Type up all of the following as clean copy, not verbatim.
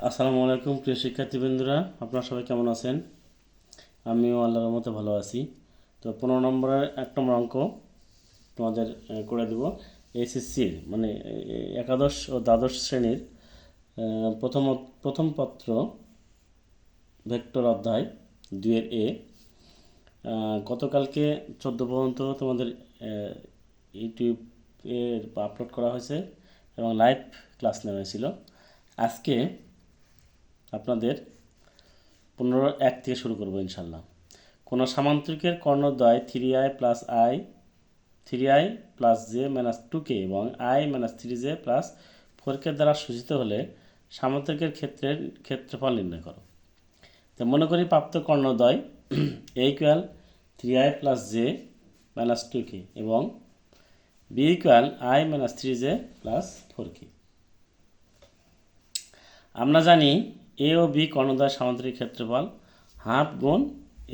আসসালামু আলাইকুম প্রিয় শিক্ষার্থীবৃন্দরা, আপনারা সবাই কেমন আছেন? আমিও আল্লাহর রহমতে ভালো আছি। তো 15 নম্বরের 1 নম্বর অঙ্ক তোমাদের করে দেব। এসএসসির মানে একাদশ ও দ্বাদশ শ্রেণীর প্রথম প্রথম পত্র ভেক্টর অধ্যায় 2 এ গতকালকে 14 পর্যন্ত তোমাদের ইউটিউবে আপলোড করা হয়েছে এবং লাইভ ক্লাস নেওয়া হয়েছিল। আজকে আপনাদের 15-1 থেকে শুরু করবো ইনশাল্লাহ। কোনো সামান্তরিকের কর্ণদ্বয় 3i plus j minus 2k এবং i minus 3j plus 4k দ্বারা সূচিত হলে সামান্তরিকের ক্ষেত্রফল নির্ণয় করো। তো মনে করি প্রাপ্ত কর্ণদ্বয় a equal 3i plus j minus 2k এবং b equal i minus 3j plus 4k। আমরা জানি এ ও বি কর্ণদ্বয় সামান্তরিক ক্ষেত্রফল হাফ গুণ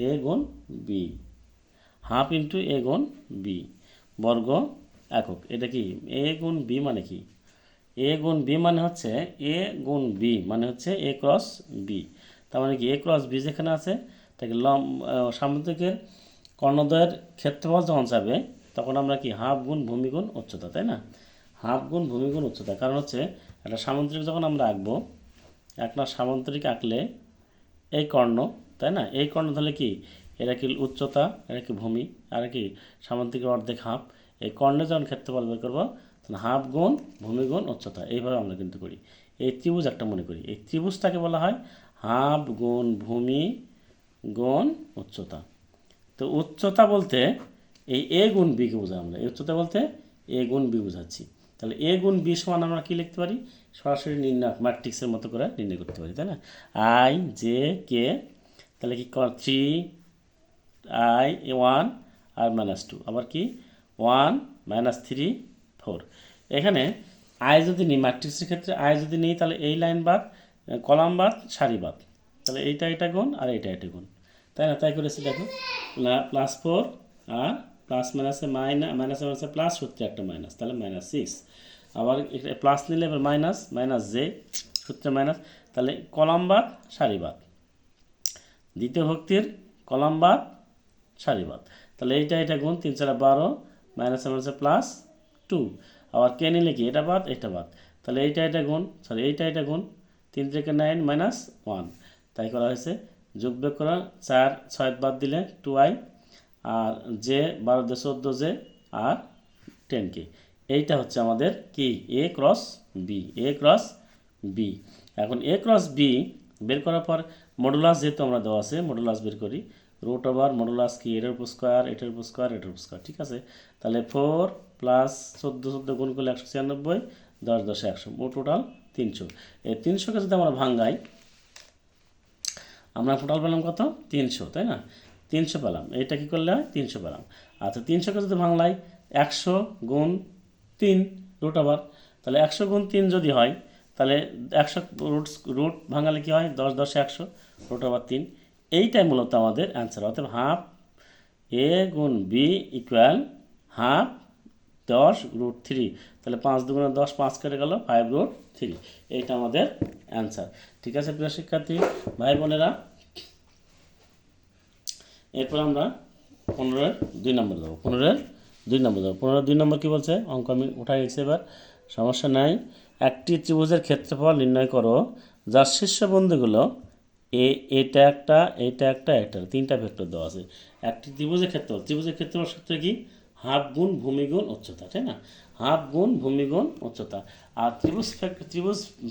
এ গুণ বি, হাফ ইন্টু এ গুণ বি বর্গ একক। এটা কি এ গুণ বি মানে কি? এ গুণ বি মানে হচ্ছে এ গুণ বি মানে হচ্ছে এ ক্রস বি। তার মানে কি এ ক্রস বি যেখানে আছে তাকে সামান্তরিকের কর্ণদ্বয়ের ক্ষেত্রফল যখন যাবে তখন আমরা কি হাফ গুণ ভূমি গুণ উচ্চতা, তাই না? হাফ গুণ ভূমি গুণ উচ্চতা। কারণ হচ্ছে একটা সামান্তরিক যখন আমরা আঁকবো, একটা সামান্তরিক আঁকলে এই কর্ণ, তাই না? এই কর্ণ তাহলে কি এটা কি উচ্চতা, এটা কি ভূমি, আর কি সামান্তরিকের অর্ধেক হাফ। এই কর্ণে যখন ক্ষেত্রফল বের করবো তখন হাফ গুণ ভূমি গুণ উচ্চতা, এইভাবে আমরা কিন্তু করি। এই ত্রিভুজ একটা মনে করি, এই ত্রিভুজটাকে বলা হয় হাফ গুণ ভূমি গুণ উচ্চতা। তো উচ্চতা বলতে এই এ গুণ বিকে বোঝাই আমরা, এই উচ্চতা বলতে এ গুণ বি বোঝাচ্ছি। তাহলে এ গুণ বি সমান আমরা কী লিখতে পারি? সরাসরি নির্ণয় ম্যাট্রিক্সের মতো করে নির্ণয় করতে পারি, তাই না? আই জে কে, তাহলে কি 3i1 আর -2, আবার কি 1 -3 4। এখানে আই যদি নিই, ম্যাট্রিক্সের ক্ষেত্রে আই যদি নিই তাহলে এই লাইন বাদ, কলাম বাদ, সারি বাদ, তাহলে এটা গুণ আর এটা গুণ, তাই না? তাই করেছি দেখো, +4 আর প্লাস মাইনাসে মাইনাসে প্লাস, সূত্রে একটা মাইনাস, তাহলে -6। আবার প্লাস নিলে এবার মাইনাস জে, সূত্রে মাইনাস, তাহলে কলাম বাদ সারি বাদ, দ্বিতীয় ভক্তির কলাম বাদ সারি বাদ, তাহলে এটা গুণ 3 4 12 মাইনাসে প্লাস 2। আবার কে নিলে কি এটা বাদ এটা বাদ, তাহলে এটা গুণ এটা গুণ 3 থেকে 9 -1, তাই করা হয়েছে। যোগ বিয়োগ করা 4 6 বাদ দিলে 2i আর জে 12 দিয়ে 14 জে আর 10k। এইটা হচ্ছে আমাদের কি এ cross B, A cross B. এখন এ ক্রস বি বের করার পর মডুলাস যেহেতু আমরা দেওয়া আছে, মডুলাস বের করি। রুট ওভার মডুলাস কি এটার উপর স্কোয়ার, এটার উপর স্কোয়ার, এটার উপর স্কোয়ার, ঠিক আছে? তাহলে 4 প্লাস 14 গুণ করলে 196, 10 10 100, ও টোটাল 300। এই 300কে যদি আমরা ভাঙ্গাই, আমরা টোটাল পেলাম কত? 300, তাই না? 300 পেলাম। এটা কি করলে হয় 300 পেলাম। আচ্ছা 300কে যদি ভাঙলাই 100 গুণ 3 রুট ওভার, তাহলে 100 গুণ 3 যদি হয় তাহলে 100 রুট ভাঙালে কি হয় 10 10 100 রুট ওভার 3। এইটাই মূলত আমাদের অ্যান্সার। অর্থাৎ হাফ এ গুণ বি ইকুয়াল হাফ 10 রুট 3, তাহলে 5 দুগুণে 10, 5 কেটে গেল 5 রুট 3। এইটা আমাদের অ্যান্সার। ঠিক আছে প্রিয় শিক্ষার্থী ভাই বোনেরা, এরপর আমরা 15-2 নম্বর দেবো। 15-2 নম্বর কী বলছে? অঙ্ক আমি উঠাই গেছি, এবার সমস্যা নাই। একটি ত্রিভুজের ক্ষেত্রফল নির্ণয় করো যার শীর্ষবিন্দুগুলো এটা একটা, এটা তিনটা ভেক্টর দেওয়া আছে। একটি ত্রিভুজের ক্ষেত্রফল সূত্রে কি হাফ গুণ ভূমি গুণ উচ্চতা, তাই না? হাফ গুণ ভূমি গুণ উচ্চতা। আর ত্রিভুজ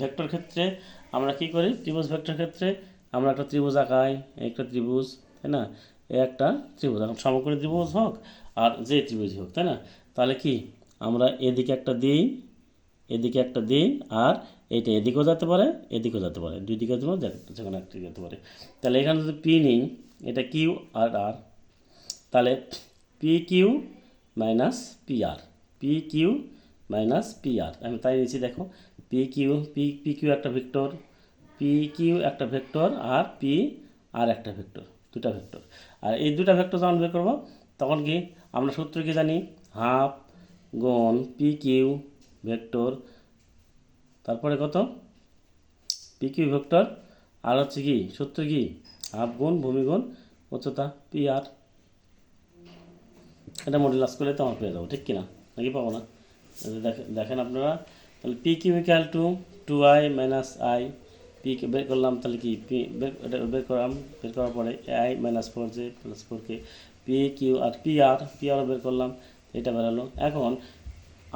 ভেক্টর ক্ষেত্রে আমরা কি করি? ত্রিভুজ ভেক্টর ক্ষেত্রে আমরা একটা ত্রিভুজ আঁকাই, একটা ত্রিভুজ, তাই না? একটা ত্রিভুজ, এখন সমকোণী ত্রিভুজ হোক আর যে ত্রিভুজ হোক, তাই না? তাহলে কি আমরা এদিকে একটা দিই, এদিকে একটা দিই, আর এইটা এদিকেও যেতে পারে এদিকেও যেতে পারে, দুই দিকের জন্য যেখানে একটা যেতে পারে। তাহলে এখানে যদি পি নিই, এটা কিউ আর আর, তাহলে P Q minus P R, P Q minus P R, আমি তাই নিচ্ছি। দেখো পি কিউ একটা ভেক্টর, পি কিউ একটা ভেক্টর, আর পি আর একটা ভেক্টর, দুটা ভেক্টর। আর এই দুটা ভেক্টর যখন বের করবো তখন কি আমরা সূত্র কি জানি? হাফ গুণ পি কিউ ভেক্টর, তারপরে কত পি কিউ ভেক্টর আর হচ্ছে কি সূত্র কি হাফ গুণ ভূমি গুণ উচ্চতা পি আর। এটা মডুলাস করলে তো আমার পেয়ে যাবো, ঠিক কিনা, নাকি পাবো না? দেখেন আপনারা, তাহলে P Q equal to 2i minus i, P বের করলাম, তাহলে কি পি বের করলাম, বের করার পরে I minus 4j plus 4k, P Q আর পি আর বের করলাম, এটা বেরোলো। এখন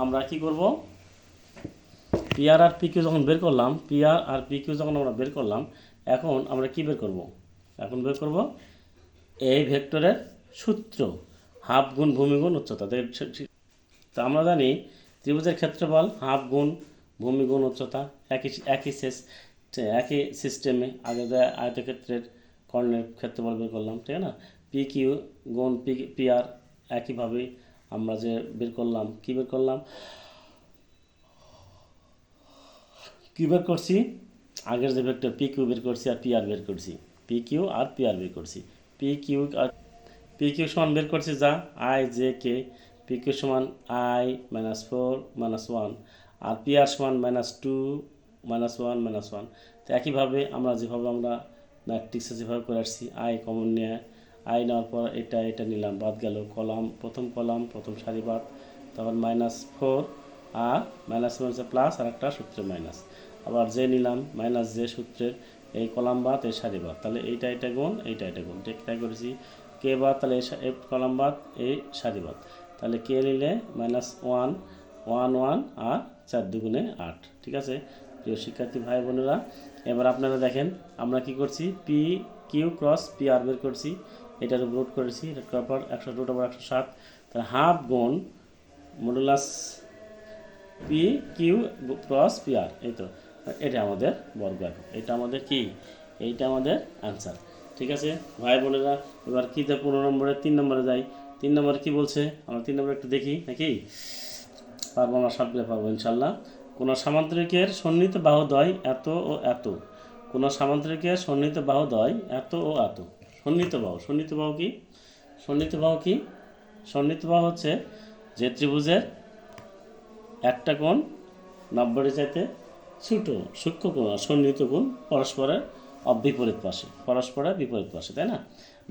আমরা কি করব, পি আর পি কিউ যখন বের করলাম, পি আর পি কিউ যখন আমরা বের করলাম, এখন আমরা কি বের করব, এখন বের করব এই ভেক্টরের সূত্র হাফ গুণ ভূমি গুণ উচ্চতা। তো আমরা জানি ত্রিভুজের ক্ষেত্রফল হাফ গুণ ভূমি গুণ উচ্চতা, একই সিস্টেমে আগে আয়তক্ষেত্রের কর্ণের ক্ষেত্রফল বের করলাম, ঠিক না? পি কিউ গুণ পি আর একইভাবে আমরা যে বের করলাম, কি বের করলাম, কি বের করছি, আগের যে ভেক্টর পি কিউ বের করছি আর পি আর বের করছি, পি কিউ আর পি আর বের করছি, পি কিউ সমান বের করছি যা I J K, P Q সমান আই মাইনাস 4 মাইনাস 1, আর পি আর সমান মাইনাস 2 মাইনাস 1 মাইনাস 1। তো একইভাবে আমরা যেভাবে আমরা ম্যাট্রিক্সে যেভাবে করে আসছি, আই কমন নিয়ে আই নেওয়ার পর এটা নিলাম, বাদ গেল কলাম, প্রথম সারি বাদ, তারপর -4 আর মাইনাস প্লাস আর একটা সূত্রে মাইনাস, আবার যে নিলাম মাইনাস যে সূত্রের এই কলাম বাদ এই সারি বাদ, তাহলে এটা গুণ এটা গুণ, ঠিক তাই করেছি। কে বাদ, তাহলে এই কলাম বাদ এই সারি বাদ, তাহলে কে নিলে -1 1 1 আর 4 দুগুণে 8, ঠিক আছে প্রিয় শিক্ষার্থী ভাই বোনেরা। এবার আপনারা দেখেন আমরা কি করছি, P Q cross P R বের করছি, এটার উপর রুট করেছি, রুট করার পর 100√107, তাহলে হাফ গুণ modulus P Q cross P R, এই তো এটা আমাদের বর্গ একক, এটা আমাদের কি, এইটা আমাদের অ্যান্সার, ঠিক আছে ভাই বোনেরা। এবার কী 15 নম্বরে 3 নম্বরে যাই, 3 নম্বরে কী বলছে, আমরা 3 নম্বরে একটু দেখি নাকি, পারবো আমরা সবগুলো পারবো ইনশাল্লাহ। কোনো সামান্তরিকের সন্নিহিত বাহুদ্বয় এত ও এত, কোনো সামান্তরিকের সন্নিহিত বাহুদ্বয় এত ও এত, সন্নিহিত বাহু কি, সন্নিহিত বাহু হচ্ছে যে ত্রিভুজের একটা কোণ 90 চাইতে ছোটো সূক্ষ্ম কোণ আর সন্নিহিত কোণ পরস্পরের বিপরীত পাশে, তাই না?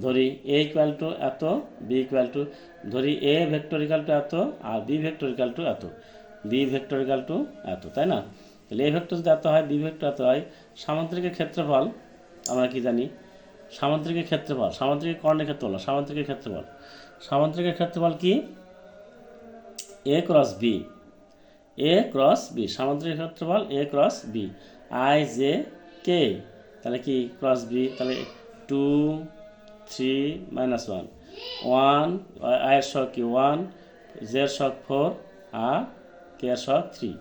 ধরি এ ইকুয়াল টু এত, বি ইকুয়াল টু, ধরি এ ভেক্টর ইকুয়াল টু এত আর বি ভেক্টর ইকুয়াল টু এত, বি ভেক্টর ইকুয়াল টু এত, তাই না? তাহলে এ ভেক্টর যদি এত হয়, বি ভেক্টর এত হয়, সামান্তরিকের ক্ষেত্রফল আমরা কি জানি, সামান্তরিকের কর্ণের ক্ষেত্রফল, সামান্তরিকের ক্ষেত্রফল কি, এ ক্রস বি, সামান্তরিক ক্ষেত্রফল A cross B, I J K, তাহলে কি ক্রস বি, তাহলে 2 3 -1 1, আয়ের সহগ কি 1, জের সহগ 4 আর কে এর সহগ 3।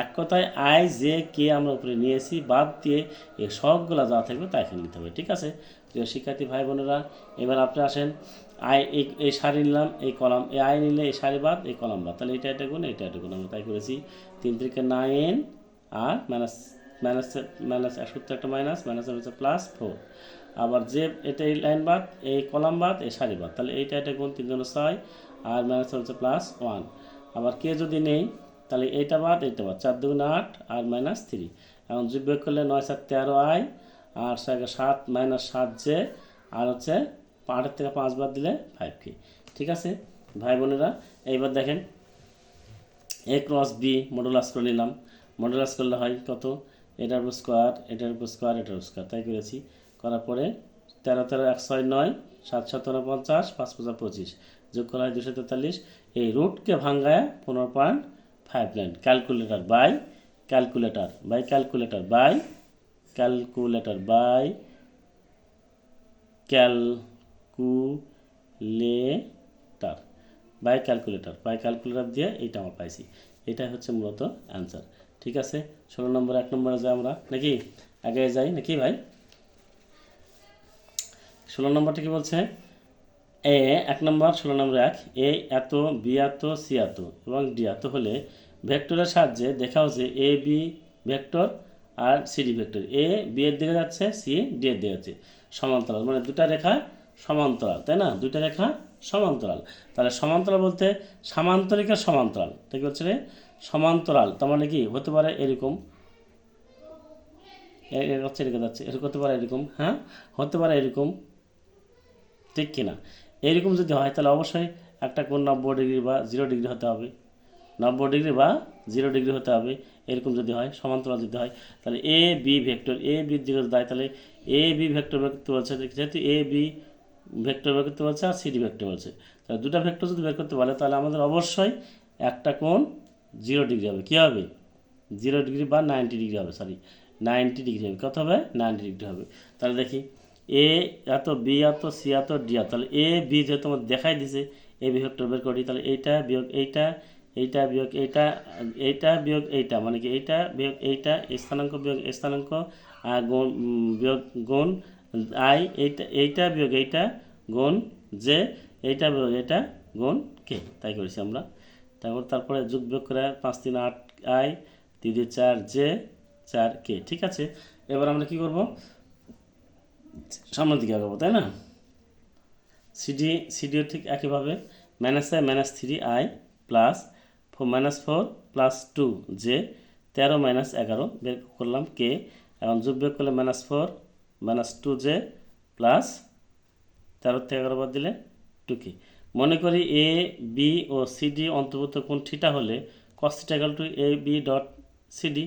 এক কথায় আই জে কে আমরা উপরে নিয়েছি, বাদ দিয়ে এই সহগগুলো যা থাকবে তা এখানে নিতে হবে, ঠিক আছে প্রিয় শিক্ষার্থী ভাই বোনেরা। এবার আপনি আসেন, আই এই সারি নিলাম, এই কলাম, এই আই নিলে এই সারি বাদ এই কলাম বাদ, তাহলে এটা গুণ আমরা তাই করেছি। 3 × 9 আর মাইনাস এক সূত্রে একটা মাইনাস হচ্ছে +4, আবার যে এটা এই লাইন বাদ এই কলাম বাদ এই সারি বাদ, তাহলে এটা গুণ 3 × 6 আর মাইনাস হচ্ছে +1, আবার কে যদি নেই তাহলে এইটা বাদ 4 × 2 = 8 আর -3, এখন যোগ বিয়োগ করলে 9 × 7 = 13i আর 7 -7j আর হচ্ছে 8 থেকে 5 বাদ দিলে 5k, ঠিক আছে ভাই বোনেরা। এইবার দেখেন এ ক্রস বি মডুলাস করে নিলাম, মডুলাস করলে হয় কত, এটার উপর স্কোয়ার তাই করেছি, করার পরে 13 13 1 6 9 7 7 49 5 5 25 যোগ করা হয় 243, এই রুটকে ভাঙ্গায় 15.59, ক্যালকুলেটর বাই ক্যালকুলেটর দিয়ে এইটা আমরা পাইছি, এটাই হচ্ছে মূলত অ্যান্সার, ঠিক আছে। 16 নম্বর 1 নম্বরে যাই আমরা নাকি, আগে যাই নাকি ভাই। 16 নম্বরটা কি বলছে, এ 1 নম্বর 16 নম্বর 1, এ এত, বি এত, সি এত এবং ডি এত হলে ভেক্টরের সাহায্যে দেখাও যে A B vector R CD vector, A B এর দিকে যাচ্ছে, সি ডি এর দিকে যাচ্ছে, সমান্তরাল, মানে দুটা রেখা সমান্তরাল, তাই না, দুইটা রেখা সমান্তরাল। তাহলে সমান্তরাল বলতে সামান্তরিকের সমান্তরাল, ঠিক হচ্ছে রে সমান্তরাল, তার মানে কি হতে পারে এরকম এর হচ্ছে এদিকে যাচ্ছে, এরকম হতে পারে এরকম, হ্যাঁ হতে পারে এরকম, ঠিক কিনা? এরকম যদি হয় তাহলে অবশ্যই একটা কোণ 90 ডিগ্রি বা 0 ডিগ্রি হতে হবে, 90 ডিগ্রি বা 0 ডিগ্রি হতে হবে। এরকম যদি হয়, সমান্তরাল যদি হয়, তাহলে এ বি ভেক্টর, এ বির দিকে দেয়, তাহলে এ বি ভেক্টর বের করতে বলছে, যেহেতু এ বি ভেক্টর বের করতে বলছে আর সিডি ভেক্টর বলছে, তাহলে দুটা ভেক্টর যদি বের করতে বলে তাহলে আমাদের অবশ্যই একটা কোণ 0 ডিগ্রি হবে। কী হবে? 0 ডিগ্রি বা 90 ডিগ্রি হবে, সরি 90 ডিগ্রি হবে। কত হবে? 90 ডিগ্রি হবে। তাহলে দেখি এ এত, বি এত, সি এত, ডি এত, তাহলে এ বি যেহেতু আমার দেখাই দিছে, এ বি ভেক্টর বের করি, তাহলে এইটা বিয়োগ এইটা, এইটা বিয়োগ এইটা, এইটা বিয়োগ এইটা, মানে কি এইটা বিয়োগ এইটা, স্থানাঙ্ক বিয়োগ স্থানাঙ্ক, আর গুণ বিয়োগ গুণ আই, এইটা এইটা বিয়োগ এইটা গুণ জে, এইটা বিয়োগ এটা গুণ কে, তাই করেছি আমরা। তারপরে যোগ বিয়োগ করে 5 3 8 আই, 2 2 4 জে, 4 কে, ঠিক আছে। এবার আমরা কি করব? সামনের দিকে আগাবো, তাই না? সিডিও ঠিক একইভাবে, -3i প্লাস -4 প্লাস 2 জে, 13 -11 বের করলাম কে, এখন যোগ বিয়োগ করলে -4 -2 জে প্লাস 13 থেকে 11 বাদ দিলে 2কে। মনে করি এ বি ও সিডি অন্তর্ভুক্ত কোণ থিটা হলে cos theta equal to A B dot CD,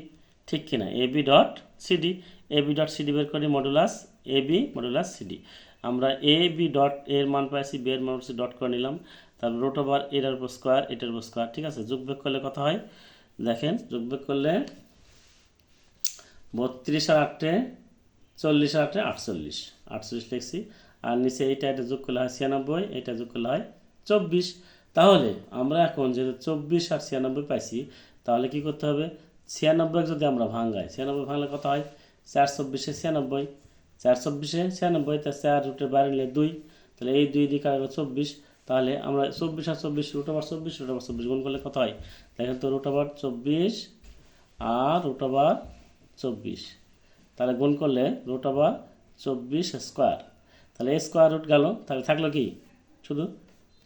ঠিক কিনা? A B dot CD, A B dot CD বের করি modulus A B modulus CD. আমরা এ বি ডট এর মান পাইছি, বি এর মান পাইছি, ডট করে নিলাম, তারপর রুট ওভার এটার উপর স্কোয়ার, এটার উপর স্কোয়ার, ঠিক আছে। যোগ বিয়োগ করলে কত হয় দেখেন, যোগ বিয়োগ করলে 32 আর 8 40 আর 8 48, 48 লিখছি। আর নিচে এইটা এটা যোগ করলে হয় 96, এটা যোগ করলে হয় 24। তাহলে আমরা এখন যেহেতু 24 আর 96 পাইছি, তাহলে কি করতে হবে? 96 যদি আমরা ভাঙাই, 96 ভাঙলে কত হয়? 4 24 96, 4 24 96, তা 4 রুটের বাইরে নিলে 2, তাহলে এই 2 দিকে আর 24, তাহলে আমরা 24 আর 24 রুট ওভার 24, রুট ওভার 24 গুণ করলে কত হয় দেখেন তো? রুট ওভার 24 আর রুট ওভার 24, তাহলে গুণ করলে রুট ওভার 24 স্কোয়ার, তাহলে স্কোয়ার রুট গেল, তাহলে থাকলো কি শুধু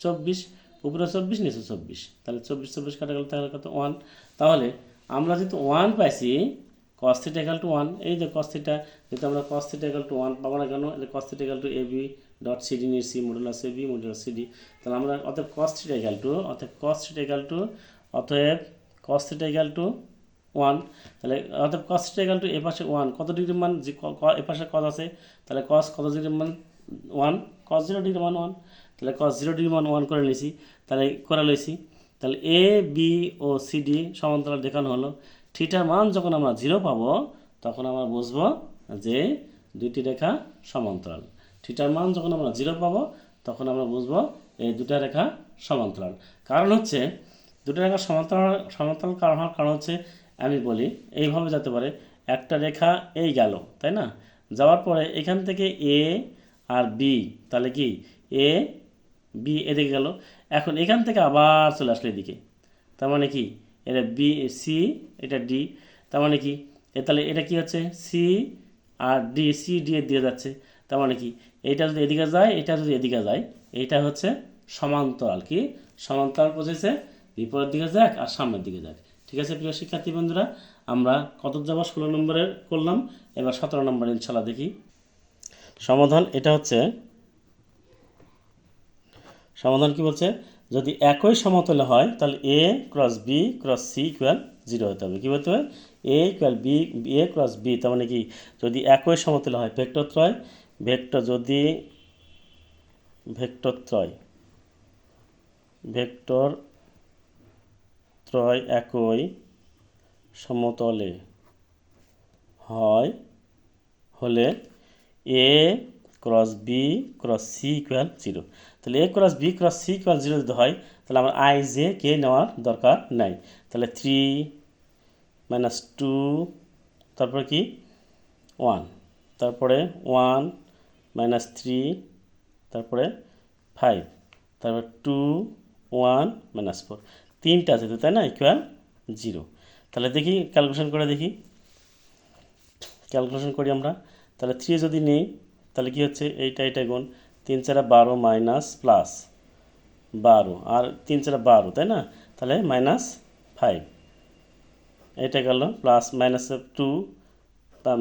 24, উপরে 24 নিচে 24, তাহলে 24 24 কাটা গেল, তাহলে কত? 1। তাহলে আমরা যেহেতু 1 পাইছি, cos থিটা ইকুয়াল টু 1, এই যে cos থিটা, যেহেতু আমরা cos থিটা ইকুয়াল টু 1 পাবো না কেন? cos theta equal to A B dot CD নিয়েছি, modulus A B modulus CD, তাহলে আমরা অতএব cos theta equal to, cos theta equal to, অতএব cos থিটা ইকুয়াল টু 1, তাহলে অর্থাৎ cos থিটা ইকুয়াল টু এ পাশে 1, কত ডিগ্রির মান? যে এ পাশে cos আছে, তাহলে cos কত ডিগ্রির মান? 1, cos 0 ডিগ্রির মান 1, তাহলে cos 0 ডিগ্রির মান 1 করে নিয়েছি, তাহলে করে লইছি। তাহলে A B O C D সমান্তরাল দেখানো হলো। থিটার মান যখন আমরা 0 পাবো, তখন আমরা বুঝবো যে দুইটি রেখা সমান্তরাল। থিটার মান যখন আমরা 0 পাবো, তখন আমরা বুঝবো এই দুটা রেখা সমান্তরাল। কারণ হচ্ছে দুটো রেখা সমান্তরাল, সমান্তরাল কারণ হওয়ার কারণ হচ্ছে, আমি বলি এইভাবে যেতে পারে, একটা রেখা এই গেল, তাই না? যাওয়ার পরে এখান থেকে এ আর বি, তাহলে কি এ বি এদিকে গেল, এখন এখান থেকে আবার চলে আসলো এদিকে, তার মানে কি এটা বি সি, এটা ডি, তার মানে কি তাহলে এটা কি হচ্ছে? সি আর ডি, সি ডি এর দিয়ে যাচ্ছে, তার মানে কি এইটা যদি এদিকে যায়, এটা যদি এদিকে যায়, এইটা হচ্ছে সমান্তরাল। কি সমান্তরাল প্রসেসে বিপরীত দিকে যাক আর সামনের দিকে যাক, ঠিক আছে প্রিয় শিক্ষার্থী বন্ধুরা? আমরা কত যাব? 16 নম্বরের করলাম, এবার 17 নম্বর ইনশাল্লাহ দেখি সমাধান। এটা হচ্ছে সমাধান, কি বলছে? যদি একই সমতলে হয় তাহলে A cross B cross C equal 0 হতে হবে। কী বলতে হবে? A equal B, A cross B, তার মানে কি যদি একই সমতলে হয়, ভেক্টর ত্রয়, ভেক্টর যদি ভেক্টর ত্রয়, ভেক্টর ত্রয় একই সমতলে হয় হলে A cross B cross C equal 0। তাহলে A cross B cross C equal 0 যদি হয়, তাহলে আমার আই জে কে নেওয়ার দরকার নাই। তাহলে 3 - 2, তারপরে কি 1, তারপরে 1 - 3, তারপরে 5, তারপর 2 1 - 4, তিনটা আছে তো, তাই না? ইকুয়াল 0। তাহলে দেখি ক্যালকুলেশন করে দেখি, ক্যালকুলেশন করি আমরা। তাহলে 3 যদি নিই, তাহলে কি হচ্ছে? এইটা গুণ 3 4 12 মাইনাস প্লাস 12, আর 3 4 12, তাই না? তাহলে -5, এটা গেল প্লাস -2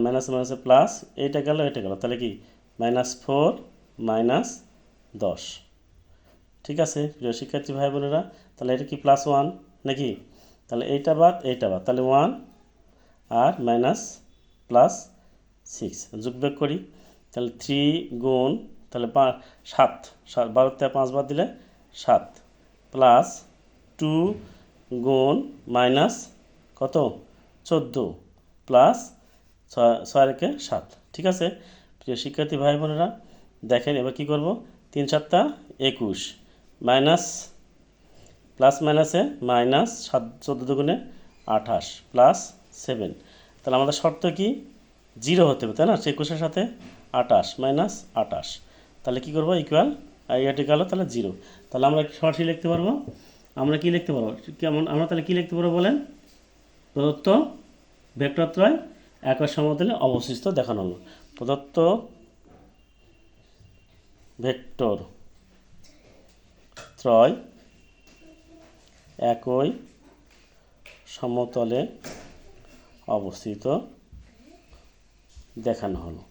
মাইনাস মাইনাসে প্লাস, এটা গেল তাহলে কি -4 -10। ঠিক আছে প্রিয় শিক্ষার্থী ভাই বোনেরা, তাহলে এটা কি +1 নাকি? তাহলে এইটা বাদ তাহলে 1 আর -+6 যোগবিয়োগ করি, তাহলে 3 গুণ তাহলে 7, 12 থেকে 5 বাদ দিলে 7 প্লাস 2 গুণ মাইনাস কত 14 প্লাস 6 রেখে 7। ঠিক আছে প্রিয় শিক্ষার্থী ভাই বোনেরা, দেখেন এবার কী করব, 3 7 21 মাইনাস প্লাস মাইনাসে -7 14 দুগুণে 28 প্লাস 7। তাহলে আমাদের শর্ত কি 0 হতে হবে, তাই না? 21-এর সাথে 28 -28, তাহলে কী করবো ইকুয়াল এটা গেল তাহলে 0। তাহলে আমরা সরাসরি লিখতে পারবো, আমরা কি লিখতে পারবো কেমন, আমরা তাহলে কি লিখতে পারবো বলেন? প্রদত্ত ভেক্টরত্রয় একই সমতলে অবস্থিত দেখানো হলো। প্রদত্ত ভেক্টর ত্রয় একই সমতলে অবস্থিত দেখানো হলো।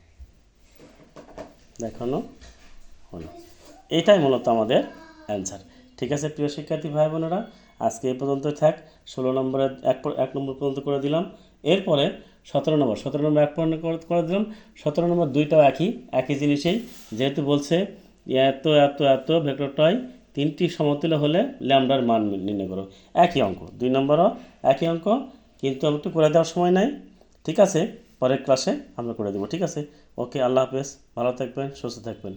এটাই মূলত আমাদের অ্যান্সার। ঠিক আছে প্রিয় শিক্ষার্থী ভাই বোনেরা, আজকে এই পর্যন্তই থাক। 16 নম্বরে 1 নম্বর পর্যন্ত করে দিলাম, এরপরে 17 নম্বর 1 পর্যন্ত করে দিলাম। 17 নম্বর 2টাও একই জিনিসেই, যেহেতু বলছে এত ভেক্টরটাই 3টি সমতুল্য হলে ল্যামডার মান নির্ণয় করো। একই অঙ্ক, 2 নম্বরও একই অঙ্ক, কিন্তু একটু করে দেওয়ার সময় নাই। ঠিক আছে, পরের ক্লাসে আমরা করে দেবো। ঠিক আছে, ওকে, আল্লাহ হাফেজ, ভালো থাকবেন, সুস্থ থাকবেন।